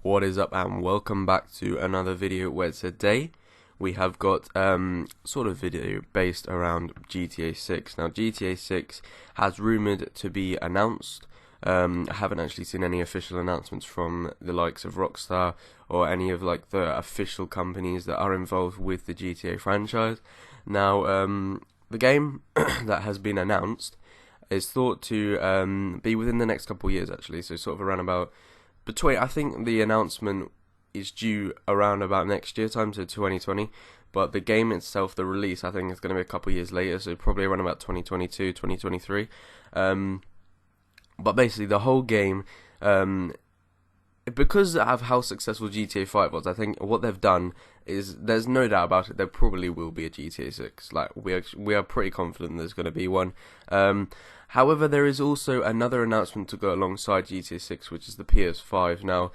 What is up, and welcome back to another video where today we have got sort of video based around GTA 6. Now GTA 6 has rumoured to be announced. I haven't actually seen any official announcements from the likes of Rockstar or any of like the official companies that are involved with the GTA franchise. Now the game that has been announced is thought to be within the next couple of years actually, so sort of around about I think the announcement is due around about next year time, so 2020, but the game itself, the release, I think is going to be a couple of years later, so probably around about 2022, 2023. But basically the whole game, because of how successful GTA 5 was, I think what they've done is, there's no doubt about it, there probably will be a GTA 6. Like, we are pretty confident there's going to be one. However, there is also another announcement to go alongside GTA 6, which is the PS5. Now,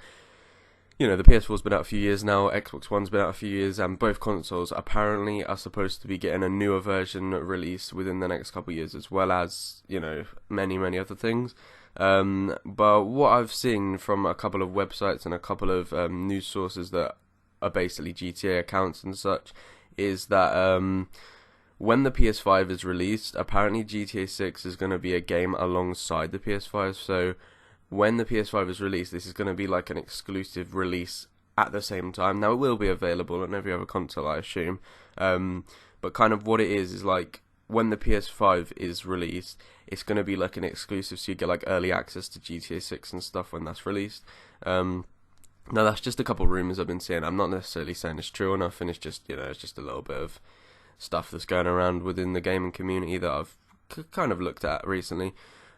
you know, the PS4's been out a few years now, Xbox One's been out a few years, and both consoles apparently are supposed to be getting a newer version released within the next couple of years, as well as, you know, many other things. But what I've seen from a couple of websites and a couple of news sources that are basically GTA accounts and such, is that when the PS5 is released, apparently GTA 6 is going to be a game alongside the PS5. So when the PS5 is released, this is going to be like an exclusive release at the same time. Now, it will be available on every other console, I assume. But kind of what it is like, when the PS5 is released, it's going to be like an exclusive, so you get like early access to GTA 6 and stuff when that's released. Now, that's just a couple of rumours I've been seeing. I'm not necessarily saying it's true or nothing. It's just, you know, it's just a little bit of stuff that's going around within the gaming community that I've kind of looked at recently.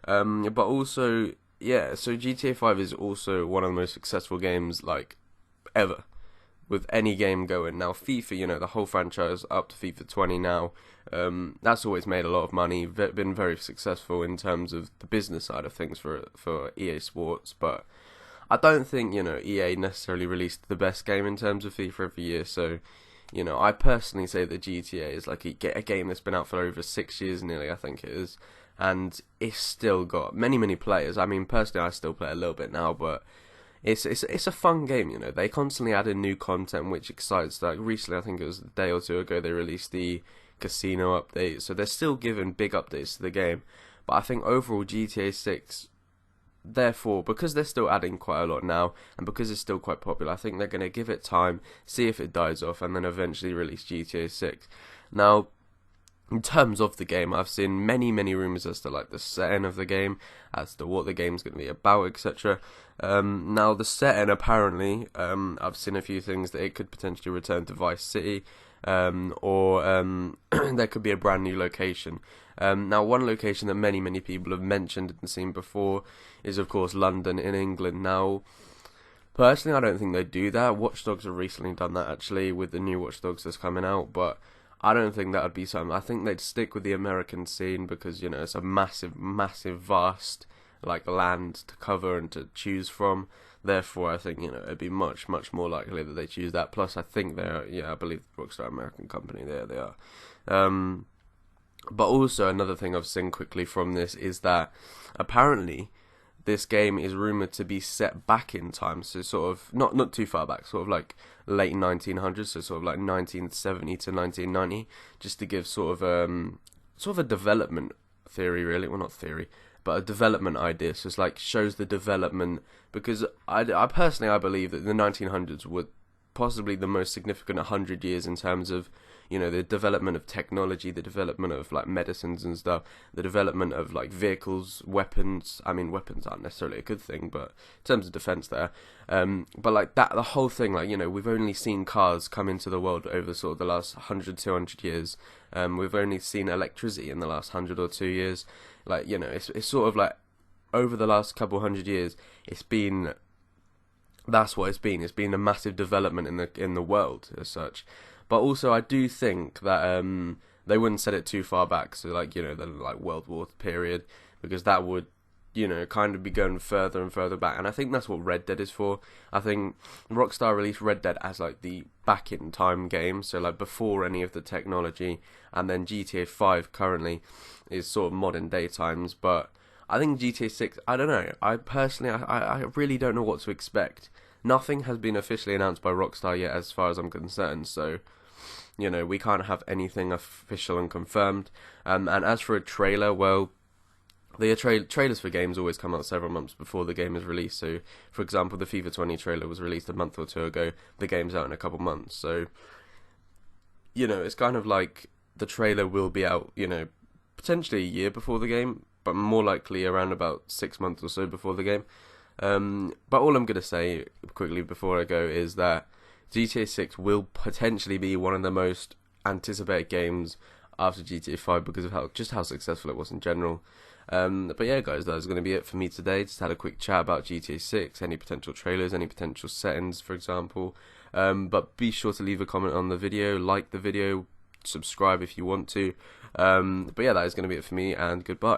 But also, yeah, so GTA 5 is also one of the most successful games, like, ever, with any game going. Now, FIFA, you know, the whole franchise up to FIFA 20 now, that's always made a lot of money, been very successful in terms of the business side of things for EA Sports, but I don't think, you know, EA necessarily released the best game in terms of FIFA every year, so, you know, I personally say that GTA is like a game that's been out for over 6 years nearly, I think it is, and it's still got many players. I mean, personally, I still play a little bit now, but it's a fun game, you know. They constantly add in new content, which excites. Like, recently, I think it was a day or two ago, they released the casino update, so they're still giving big updates to the game, but I think overall GTA 6, therefore, because they're still adding quite a lot now, and because it's still quite popular, I think they're going to give it time, see if it dies off, and then eventually release GTA 6. Now, in terms of the game, I've seen many rumours as to like the setting of the game, as to what the game's going to be about, etc. Now, the setting, apparently, I've seen a few things that it could potentially return to Vice City, or there could be a brand new location. Now, one location that many people have mentioned and seen before is, of course, London in England. Now, personally, I don't think they do that. Watch Dogs have recently done that, actually, with the new Watch Dogs that's coming out, but I don't think that would be something. I think they'd stick with the American scene because, you know, it's a massive, vast, like, land to cover and to choose from. Therefore, I think, you know, it'd be much more likely that they choose that. Plus, I think they're, yeah, I believe Rockstar American company, they are. But also, another thing I've seen quickly from this is that apparently this game is rumoured to be set back in time, so sort of, not too far back, sort of like late 1900s, so sort of like 1970 to 1990, just to give sort of a development theory, really. Well, not theory, but a development idea. So it's like, shows the development, because I personally believe that the 1900s were possibly the most significant 100 years in terms of, you know, the development of technology, the development of like medicines and stuff, the development of like vehicles, weapons. I mean, weapons aren't necessarily a good thing, but in terms of defense there, but like that, the whole thing, like, you know, we've only seen cars come into the world over sort of the last 100, 200 years. We've only seen electricity in the last 100 or 2 years. Like, you know, it's sort of like over the last couple 100 years, that's what it's been. It's been a massive development in the world as such. But also, I do think that they wouldn't set it too far back, so like, you know, the like World War period, because that would, you know, kind of be going further and further back. And I think that's what Red Dead is for. I think Rockstar released Red Dead as like the back in time game, so like before any of the technology, and then GTA 5 currently is sort of modern day times. But I think GTA 6, I don't know. I personally, I really don't know what to expect. nothing has been officially announced by Rockstar yet, as far as I'm concerned. So, you know, we can't have anything official and confirmed. And as for a trailer, well, the trailers for games always come out several months before the game is released. So, for example, the FIFA 20 trailer was released a month or two ago. The game's out in a couple months. So, you know, it's kind of like the trailer will be out, you know, potentially a year before the game, but more likely around about 6 months or so before the game. But all I'm going to say quickly before I go is that GTA 6 will potentially be one of the most anticipated games after GTA 5 because of how successful it was in general. But yeah, guys, that's going to be it for me today. Just had a quick chat about GTA 6, any potential trailers, any potential settings, for example. But be sure to leave a comment on the video, like the video, subscribe if you want to. But yeah, that is going to be it for me, and goodbye.